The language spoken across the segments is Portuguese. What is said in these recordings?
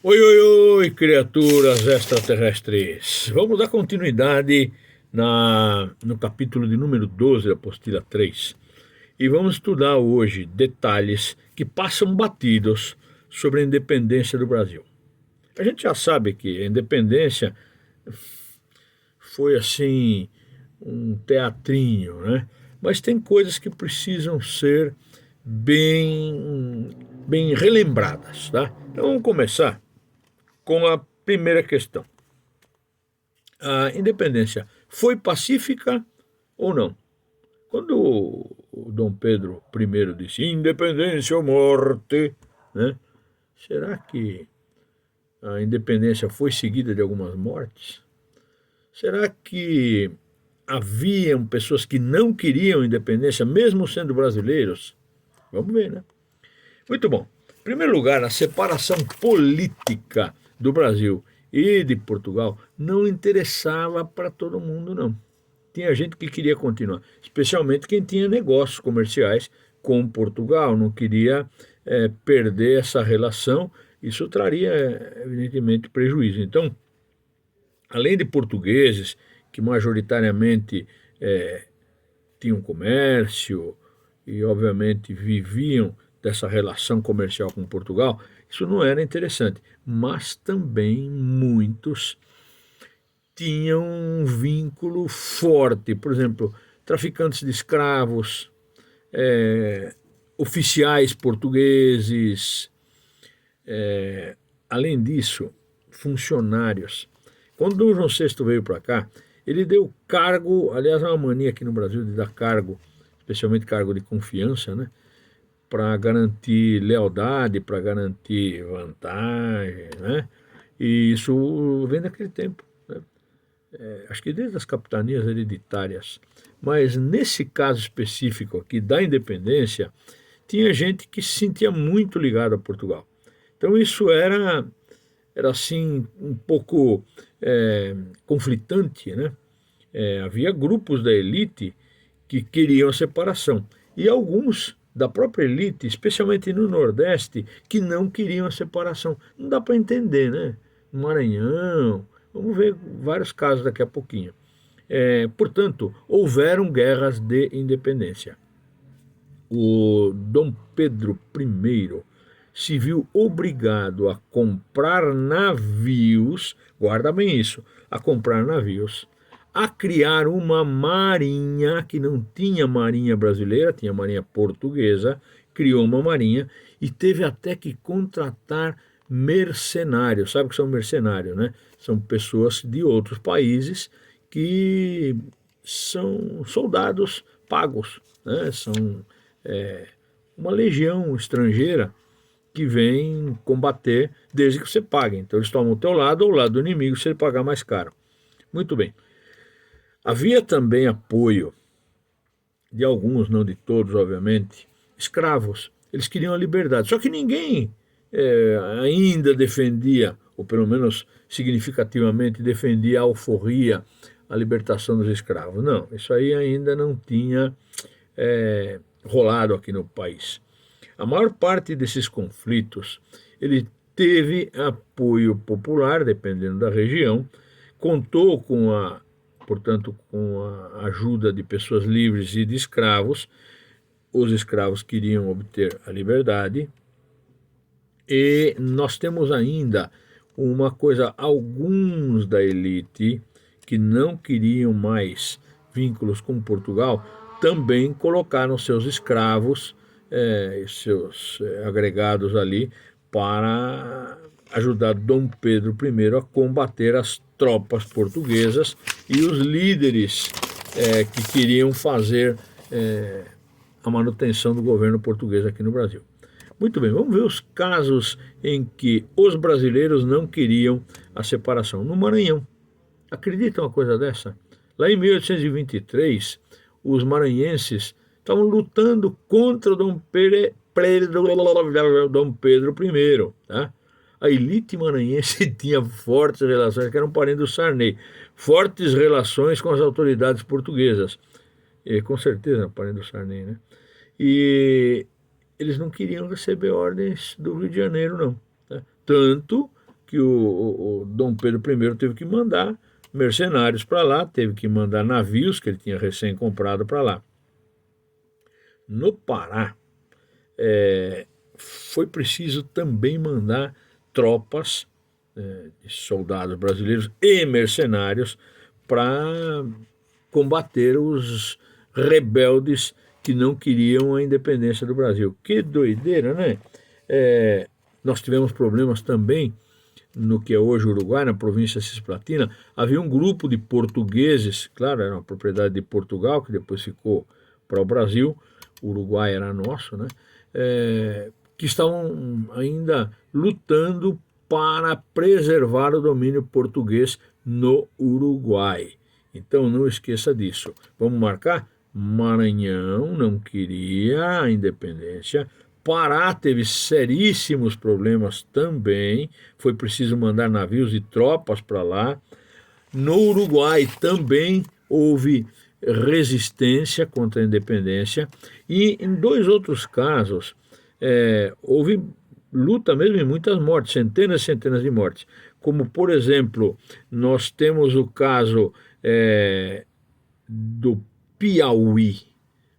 Oi, oi, oi, criaturas extraterrestres. Vamos dar continuidade no capítulo de número 12 da apostila 3 e vamos estudar hoje detalhes que passam batidos sobre a independência do Brasil. A gente já sabe que a independência foi assim um teatrinho, né? Mas tem coisas que precisam ser bem relembradas, tá? Então vamos começar com a primeira questão. A independência foi pacífica ou não? Quando o Dom Pedro I disse independência ou morte, né? Será que a independência foi seguida de algumas mortes? Será que haviam pessoas que não queriam independência, mesmo sendo brasileiros? Vamos ver, né? Muito bom. Em primeiro lugar, a separação política do Brasil e de Portugal não interessava para todo mundo, não. Tinha gente que queria continuar, especialmente quem tinha negócios comerciais com Portugal, não queria perder essa relação. Isso traria, evidentemente, prejuízo. Então, além de portugueses que majoritariamente tinham comércio e, obviamente, viviam dessa relação comercial com Portugal, isso não era interessante. Mas também muitos tinham um vínculo forte, por exemplo, traficantes de escravos, oficiais portugueses, além disso, funcionários. Quando Dom João VI veio para cá, ele deu cargo, aliás, é uma mania aqui no Brasil de dar cargo, especialmente cargo de confiança, né? Para garantir lealdade, para garantir vantagem, né? E isso vem daquele tempo, né? Acho que desde as capitanias hereditárias. Mas nesse caso específico aqui da independência, tinha gente que se sentia muito ligado a Portugal. Então isso era assim um pouco conflitante, né? Havia grupos da elite que queriam a separação e alguns da própria elite, especialmente no Nordeste, que não queriam a separação. Não dá para entender, né? No Maranhão, vamos ver vários casos daqui a pouquinho. Portanto, houveram guerras de independência. O Dom Pedro I se viu obrigado a comprar navios, guarda bem isso, a comprar navios, a criar uma marinha, que não tinha marinha brasileira, tinha marinha portuguesa, criou uma marinha e teve até que contratar mercenários. Sabe o que são mercenários, né? São pessoas de outros países que são soldados pagos, né? São uma legião estrangeira que vem combater desde que você pague. Então eles tomam o teu lado ou o lado do inimigo se ele pagar mais caro. Muito bem. Havia também apoio de alguns, não de todos, obviamente, escravos. Eles queriam a liberdade. Só que ninguém ainda defendia, ou pelo menos significativamente defendia a alforria, a libertação dos escravos. Não, isso aí ainda não tinha rolado aqui no país. A maior parte desses conflitos ele teve apoio popular, dependendo da região, contou portanto, com a ajuda de pessoas livres e de escravos. Os escravos queriam obter a liberdade. E nós temos ainda uma coisa, alguns da elite que não queriam mais vínculos com Portugal, também colocaram seus escravos, seus agregados ali, para ajudar Dom Pedro I a combater as tropas portuguesas e os líderes que queriam fazer a manutenção do governo português aqui no Brasil. Muito bem, vamos ver os casos em que os brasileiros não queriam a separação. No Maranhão, acredita uma coisa dessa? Lá em 1823, os maranhenses estavam lutando contra Dom Pedro I. Tá? A elite maranhense tinha fortes relações, que eram parentes do Sarney, fortes relações com as autoridades portuguesas. E, com certeza, parente do Sarney, né? E eles não queriam receber ordens do Rio de Janeiro, não. Tá? Tanto que o Dom Pedro I teve que mandar mercenários para lá, teve que mandar navios que ele tinha recém comprado para lá. No Pará, foi preciso também mandar tropas, de soldados brasileiros e mercenários para combater os rebeldes que não queriam a independência do Brasil. Que doideira, né? Nós tivemos problemas também no que é hoje o Uruguai, na província Cisplatina. Havia um grupo de portugueses, claro, era uma propriedade de Portugal, que depois ficou para o Brasil, o Uruguai era nosso, né? Que estavam ainda lutando para preservar o domínio português no Uruguai. Então não esqueça disso. Vamos marcar? Maranhão não queria a independência. Pará teve seríssimos problemas também. Foi preciso mandar navios e tropas para lá. No Uruguai também houve resistência contra a independência. E em dois outros casos, houve luta mesmo e muitas mortes, centenas e centenas de mortes. Como, por exemplo, nós temos o caso do Piauí.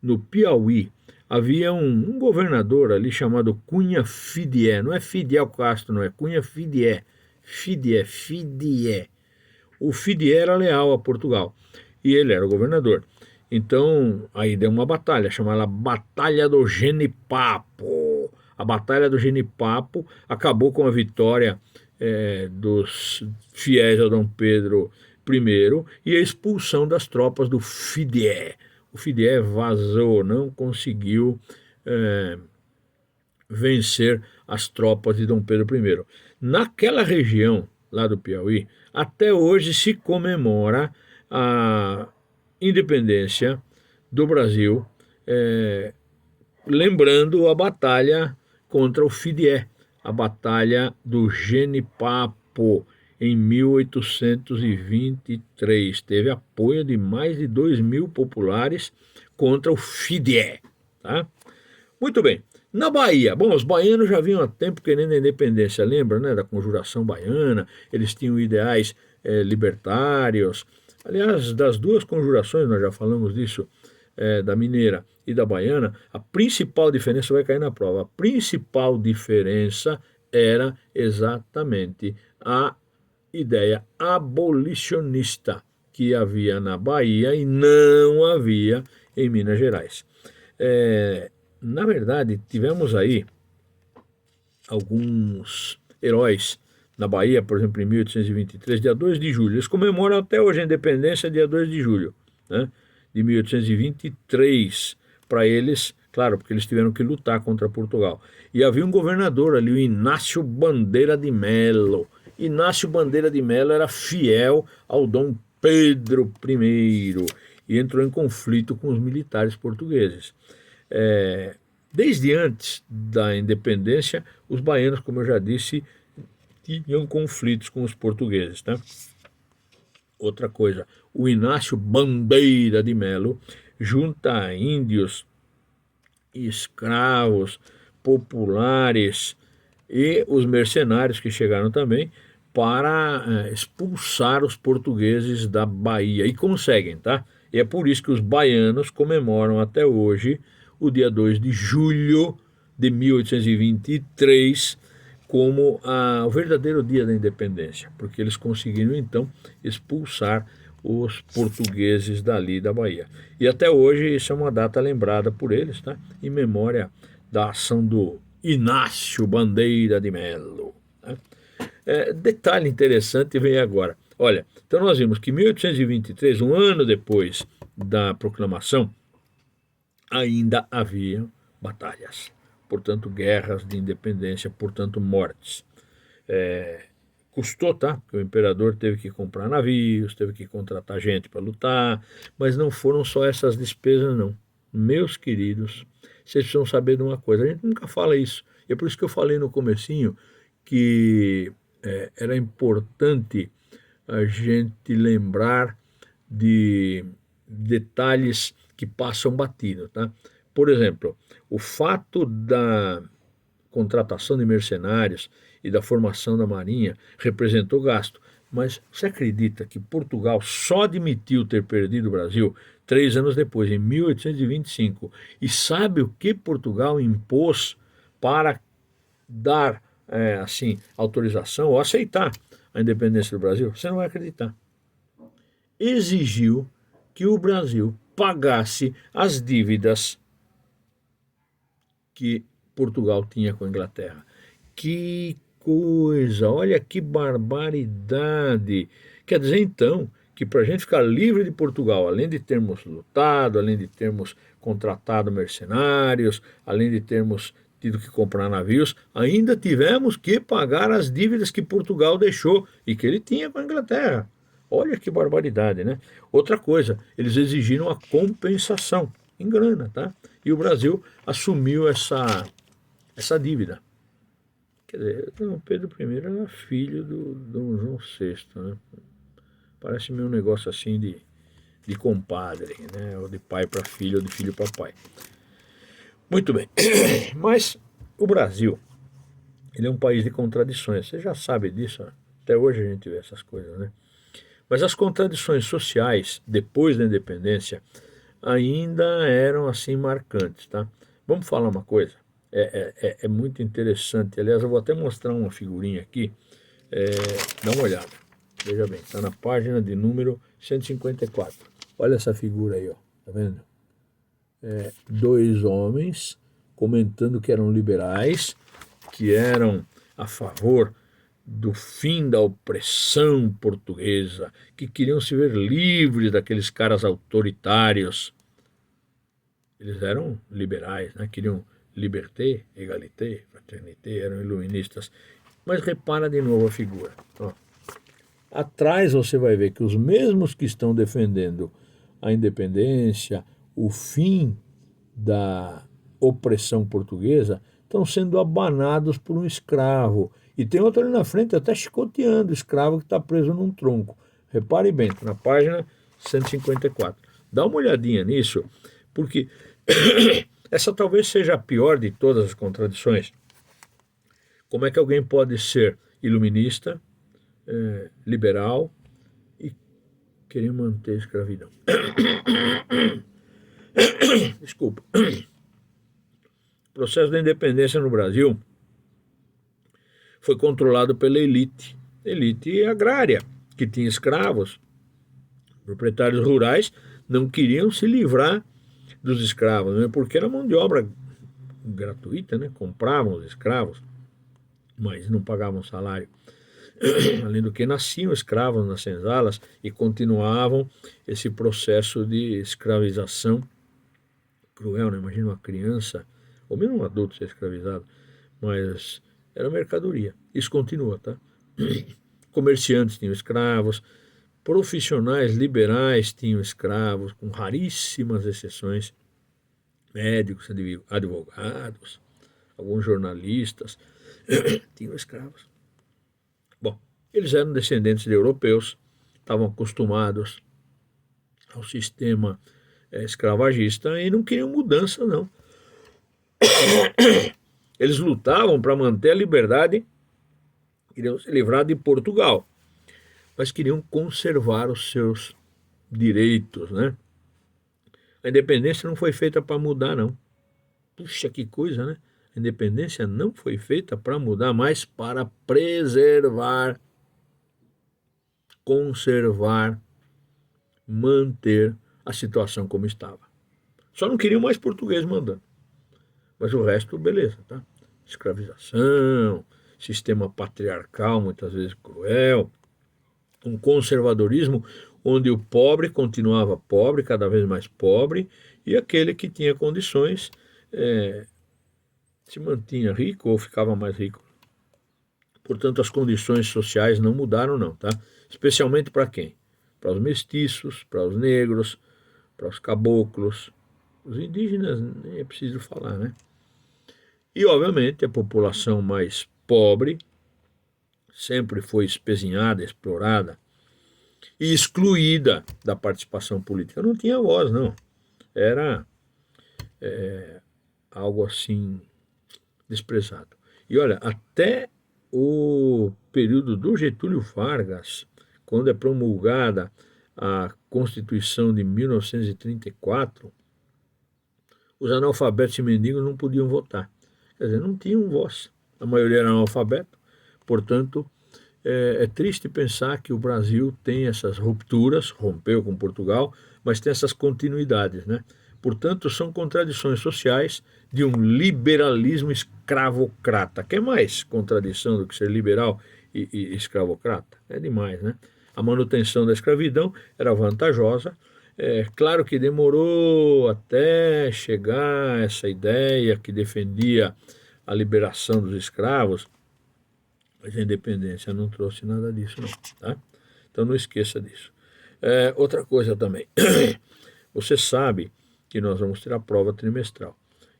No Piauí havia um governador ali chamado Cunha Fidié. Não é Fidel Castro, não é Cunha Fidié. Fidié. O Fidié era leal a Portugal e ele era o governador. Então, aí deu uma batalha, chamada Batalha do Genipapo. A Batalha do Genipapo acabou com a vitória dos fiéis a Dom Pedro I e a expulsão das tropas do Fidié. O Fidié vazou, não conseguiu vencer as tropas de Dom Pedro I. Naquela região lá do Piauí, até hoje se comemora a independência do Brasil, lembrando a batalha contra o Fidié, a batalha do Genipapo, em 1823. Teve apoio de mais de 2.000 populares contra o Fidié. Tá? Muito bem. Na Bahia, bom, os baianos já vinham há tempo querendo a independência, lembra, né, da Conjuração Baiana, eles tinham ideais libertários. Aliás, das duas conjurações, nós já falamos disso, da mineira e da baiana, a principal diferença vai cair na prova. A principal diferença era exatamente a ideia abolicionista que havia na Bahia e não havia em Minas Gerais. Na verdade, tivemos aí alguns heróis na Bahia, por exemplo, em 1823, dia 2 de julho. Eles comemoram até hoje a independência, dia 2 de julho, né, de 1823. Para eles, claro, porque eles tiveram que lutar contra Portugal. E havia um governador ali, o Inácio Bandeira de Melo. Inácio Bandeira de Melo era fiel ao Dom Pedro I e entrou em conflito com os militares portugueses. Desde antes da independência, os baianos, como eu já disse, tinham conflitos com os portugueses. Tá? Outra coisa, o Inácio Bandeira de Melo junta índios, escravos, populares e os mercenários que chegaram também para expulsar os portugueses da Bahia. E conseguem, tá? E é por isso que os baianos comemoram até hoje o dia 2 de julho de 1823 como o verdadeiro dia da independência, porque eles conseguiram então expulsar os portugueses dali da Bahia. E até hoje isso é uma data lembrada por eles, tá? Em memória da ação do Inácio Bandeira de Melo. Tá? Detalhe interessante vem agora. Olha, então nós vimos que em 1823, um ano depois da proclamação, ainda havia batalhas, portanto guerras de independência, portanto mortes. Custou, tá? Porque o imperador teve que comprar navios, teve que contratar gente para lutar, mas não foram só essas despesas não. Meus queridos, vocês precisam saber de uma coisa, a gente nunca fala isso, e é por isso que eu falei no comecinho que era importante a gente lembrar de detalhes que passam batido, tá? Por exemplo, o fato da contratação de mercenários e da formação da Marinha representou gasto. Mas você acredita que Portugal só admitiu ter perdido o Brasil 3 anos depois, em 1825? E sabe o que Portugal impôs para dar assim autorização ou aceitar a independência do Brasil? Você não vai acreditar. Exigiu que o Brasil pagasse as dívidas que Portugal tinha com a Inglaterra. Que coisa, olha que barbaridade. Quer dizer, então, que para a gente ficar livre de Portugal, além de termos lutado, além de termos contratado mercenários, além de termos tido que comprar navios, ainda tivemos que pagar as dívidas que Portugal deixou e que ele tinha com a Inglaterra. Olha que barbaridade, né? Outra coisa, eles exigiram a compensação em grana, tá? E o Brasil assumiu essa dívida. Quer dizer, Dom Pedro I era filho do Dom João VI, né? Parece-me um negócio assim de compadre, né? Ou de pai para filho, ou de filho para pai. Muito bem, mas o Brasil, ele é um país de contradições, você já sabe disso, né? Até hoje a gente vê essas coisas, né? Mas as contradições sociais, depois da independência, ainda eram assim marcantes, tá? Vamos falar uma coisa, é muito interessante, aliás eu vou até mostrar uma figurinha aqui, dá uma olhada, veja bem, está na página de número 154, olha essa figura aí, ó, tá vendo? Dois homens comentando que eram liberais, que eram a favor do fim da opressão portuguesa, que queriam se ver livres daqueles caras autoritários. Eles eram liberais, né? Queriam liberté, égalité, fraternité, eram iluministas. Mas repara de novo a figura. Ó. Atrás você vai ver que os mesmos que estão defendendo a independência, o fim da opressão portuguesa, estão sendo abanados por um escravo. E tem outro ali na frente até chicoteando o escravo que está preso num tronco. Repare bem, na página 154. Dá uma olhadinha nisso, porque essa talvez seja a pior de todas as contradições. Como é que alguém pode ser iluminista, liberal e querer manter a escravidão? Desculpa. O processo da independência no Brasil foi controlado pela elite agrária, que tinha escravos. Proprietários rurais não queriam se livrar dos escravos, né? Porque era mão de obra gratuita, né? Compravam os escravos, mas não pagavam salário. Além do que, nasciam escravos nas senzalas e continuavam esse processo de escravização cruel, né? Imagina uma criança, ou mesmo um adulto ser escravizado, mas era mercadoria. Isso continua, tá? Comerciantes tinham escravos, profissionais liberais tinham escravos, com raríssimas exceções, médicos, advogados, alguns jornalistas tinham escravos. Bom, eles eram descendentes de europeus, estavam acostumados ao sistema escravagista e não queriam mudança, não. Eles lutavam para manter a liberdade, queriam se livrar de Portugal, mas queriam conservar os seus direitos, né? A independência não foi feita para mudar, não. Puxa, que coisa, né? A independência não foi feita para mudar, mas para preservar, conservar, manter a situação como estava. Só não queriam mais português mandando. Mas o resto, beleza, tá? Escravização, sistema patriarcal, muitas vezes cruel, um conservadorismo onde o pobre continuava pobre, cada vez mais pobre, e aquele que tinha condições se mantinha rico ou ficava mais rico. Portanto, as condições sociais não mudaram, não, tá? Especialmente para quem? Para os mestiços, para os negros, para os caboclos, os indígenas, nem é preciso falar, né? E, obviamente, a população mais pobre sempre foi espezinhada, explorada e excluída da participação política. Não tinha voz, não. Era algo assim desprezado. E olha, até o período do Getúlio Vargas, quando é promulgada a Constituição de 1934, os analfabetos e mendigos não podiam votar. Quer dizer, não tinham voz. A maioria era analfabeto, portanto, é triste pensar que o Brasil tem essas rupturas, rompeu com Portugal, mas tem essas continuidades, né? Portanto, são contradições sociais de um liberalismo escravocrata. Que é mais contradição do que ser liberal e escravocrata? É demais, né? A manutenção da escravidão era vantajosa. É claro que demorou até chegar essa ideia que defendia a liberação dos escravos, mas a independência não trouxe nada disso, não, tá? Então não esqueça disso. Outra coisa também, você sabe que nós vamos ter a prova trimestral.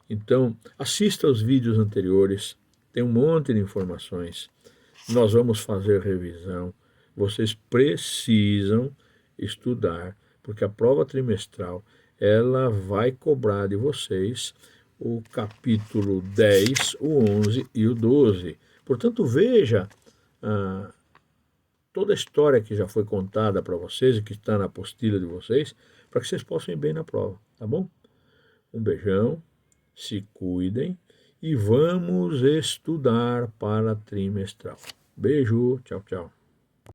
Então, assista aos vídeos anteriores, tem um monte de informações. Nós vamos fazer revisão. Vocês precisam estudar, porque a prova trimestral, ela vai cobrar de vocês o capítulo 10, o 11 e o 12. Portanto, veja toda a história que já foi contada para vocês e que está na apostila de vocês, para que vocês possam ir bem na prova, tá bom? Um beijão, se cuidem e vamos estudar para trimestral. Beijo, tchau, tchau.